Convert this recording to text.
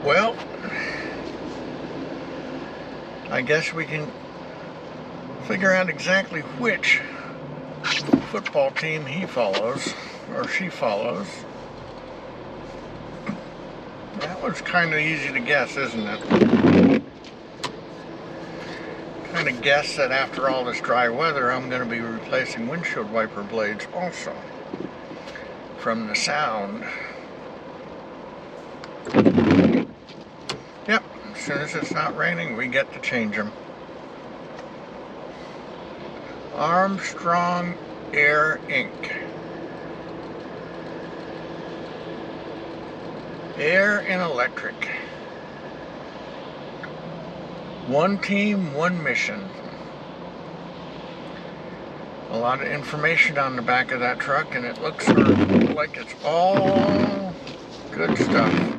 Well, I guess we can figure out exactly which football team he follows, or she follows. That was kind of easy to guess, isn't it? Kind of guess that after all this dry weather, I'm going to be replacing windshield wiper blades also, from the sound. Yep, as soon as it's not raining, we get to change them. Armstrong Air Inc. Air and electric. One team, one mission. A lot of information on the back of that truck, and it looks like it's all good stuff.